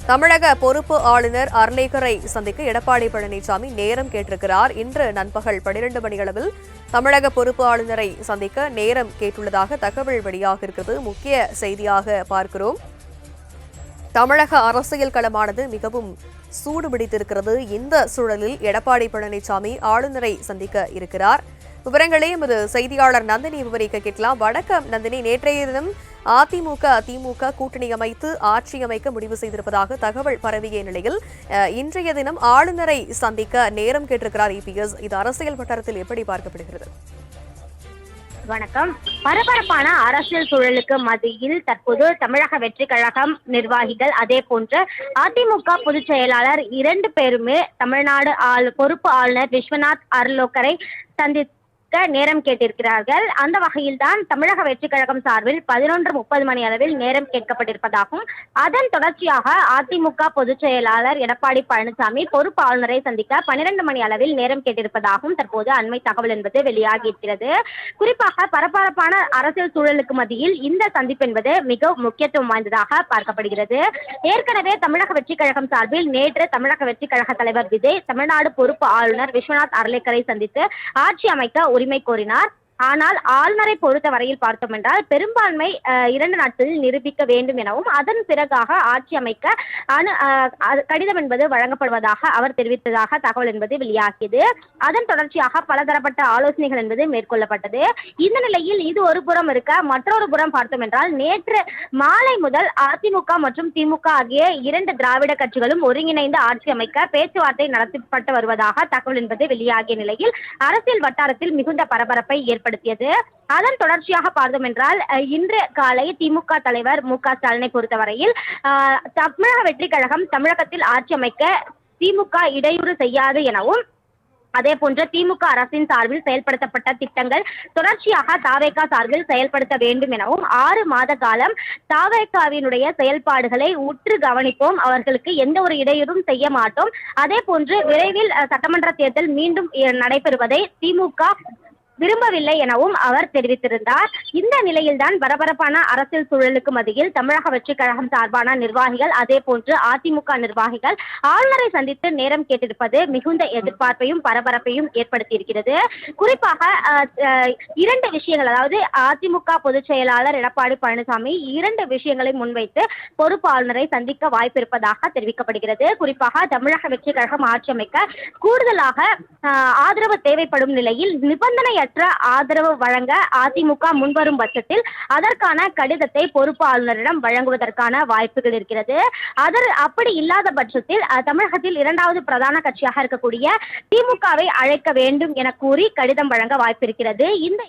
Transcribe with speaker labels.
Speaker 1: தமிழக பொறுப்பு ஆளுநர் அர்லேக்கரை சந்திக்க எடப்பாடி பழனிசாமி நேரம் கேட்டிருக்கிறார். இன்று நண்பகல் 12 மணியளவில் தமிழக பொறுப்பு ஆளுநரை சந்திக்க நேரம் கேட்டுள்ளதாக தகவல் வெளியாக இருக்கிறது. முக்கிய செய்தியாக பார்க்கிறோம். தமிழக அரசியல் களமானது மிகவும் சூடுபிடித்திருக்கிறது. இந்த சூழலில் எடப்பாடி பழனிசாமி ஆளுநரை சந்திக்க இருக்கிறார். விவரங்களை எமது செய்தியாளர் நந்தினி விவரிக்க கேட்கலாம். வணக்கம் நந்தினி. நேற்றைய தினம் திமுக கூட்டணி அமைத்து ஆட்சி அமைக்க முடிவு செய்திருப்பதாக தகவல் பரவிய நிலையில் இன்றைய தினம் ஆளுநரை சந்திக்க நேரம் கேட்டிருக்கிறார் இபிஎஸ். இது அரசியல் வட்டாரத்தில் எப்படி பார்க்கப்படுகிறது?
Speaker 2: வணக்கம். பரபரப்பான அரசியல் சூழலுக்கு மத்தியில் தற்போது தமிழக வெற்றி கழகம் நிர்வாகிகள் அதே போன்று அதிமுக பொதுச் செயலாளர் 2 பேருமே தமிழ்நாடு பொறுப்பு ஆளுநர் விஸ்வநாத் அர்லேக்கரை சந்தித்து நேரம் கேட்டிருக்கிறார்கள். அந்த வகையில் தான் தமிழக வெற்றி கழகம் சார்பில் 11:30 மணி அளவில் நேரம் கேட்கப்பட்டிருப்பதாகவும் அதன் தொடர்ச்சியாக அதிமுக பொதுச் செயலாளர் எடப்பாடி பழனிசாமி பொறுப்பு ஆளுநரை சந்திக்க 12 மணி அளவில் நேரம் கேட்டிருப்பதாகவும் தற்போது அண்மை தகவல் என்பது வெளியாகியிருக்கிறது. குறிப்பாக பரபரப்பான அரசியல் சூழலுக்கு மத்தியில் இந்த சந்திப்பு என்பது மிக முக்கியத்துவம் வாய்ந்ததாக பார்க்கப்படுகிறது. ஏற்கனவே தமிழக வெற்றி கழகம் சார்பில் நேற்று தமிழக வெற்றி கழக தலைவர் விஜய் தமிழ்நாடு பொறுப்பு ஆளுநர் விஸ்வநாத் அர்லேக்கரை சந்தித்து ஆட்சி அமைக்க உரிமை கோரினார். ஆனால் ஆளுநரை பொறுத்த வரையில் பார்த்தோம் என்றால் பெரும்பான்மை 2 நாட்களில் நிரூபிக்க வேண்டும் எனவும் அதன் பிறகாக ஆட்சி அமைக்க கடிதம் என்பது வழங்கப்படுவதாக அவர் தெரிவித்ததாக தகவல் என்பது வெளியாகியது. அதன் தொடர்ச்சியாக பலதரப்பட்ட ஆலோசனைகள் என்பது மேற்கொள்ளப்பட்டது. இந்த நிலையில் இது ஒரு புறம் இருக்க மற்றொரு புறம் பார்த்தோம் என்றால் நேற்று மாலை முதல் அதிமுக மற்றும் திமுக ஆகிய 2 திராவிட கட்சிகளும் ஒருங்கிணைந்து ஆட்சி அமைக்க பேச்சுவார்த்தை நடத்தப்பட்டு வருவதாக தகவல் என்பது வெளியாகிய நிலையில் அரசியல் வட்டாரத்தில் மிகுந்த பரபரப்பை ஏற்படுத்தியது. அதன் தொடர்ச்சியாக பார்த்தோம் என்றால் இன்று காலை திமுக தலைவர் மு.க. ஸ்டாலினை பொறுத்தவரையில் தமிழக வெற்றி கழகம் தமிழகத்தில் ஆட்சி அமைக்க திமுக இடையூறு செய்யாது எனவும் அதே போன்று திமுக அரசின் சார்பில் செயல்படுத்தப்பட்ட திட்டங்கள் தொடர்ச்சியாக தாவேகா சார்பில் செயல்படுத்த வேண்டும் எனவும் 6 மாத காலம் தாவேகாவினுடைய செயல்பாடுகளை உற்று கவனிப்போம், அவர்களுக்கு எந்த ஒரு இடையூறும் செய்ய மாட்டோம், அதே போன்று விரைவில் சட்டமன்ற தேர்தல் மீண்டும் நடைபெறுவதை திமுக விரும்பவில்லை எனவும் அவர் தெரிவித்திருந்தார். இந்த நிலையில்தான் பரபரப்பான அரசியல் சூழலுக்கு மத்தியில் தமிழக வெற்றி கழகம் சார்பான நிர்வாகிகள் அதே போன்று அதிமுக நிர்வாகிகள் ஆளுநரை சந்தித்து நேரம் கேட்டிருப்பது மிகுந்த எதிர்பார்ப்பையும் பரபரப்பையும் ஏற்படுத்தியிருக்கிறது. குறிப்பாக 2 விஷயங்கள், அதாவது அதிமுக பொதுச் செயலாளர் எடப்பாடி பழனிசாமி 2 விஷயங்களை முன்வைத்து பொறுப்பு ஆளுநரை சந்திக்க வாய்ப்பு இருப்பதாக தெரிவிக்கப்படுகிறது. குறிப்பாக தமிழக வெற்றி கழகம் ஆட்சி அமைக்க கூடுதலாக ஆதரவு தேவைப்படும் நிலையில் நிபந்தனையற்ற ஆதரவு வழங்க அதிமுக முன்வரும் பட்சத்தில் அதற்கான கடிதத்தை பொறுப்பு ஆளுநரிடம் வழங்குவதற்கான வாய்ப்புகள் இருக்கிறது. அப்படி இல்லாத பட்சத்தில் தமிழகத்தில் 2வது பிரதான கட்சியாக இருக்கக்கூடிய திமுகவை அழைக்க வேண்டும் என கூறி கடிதம் வழங்க வாய்ப்பு இருக்கிறது. இந்த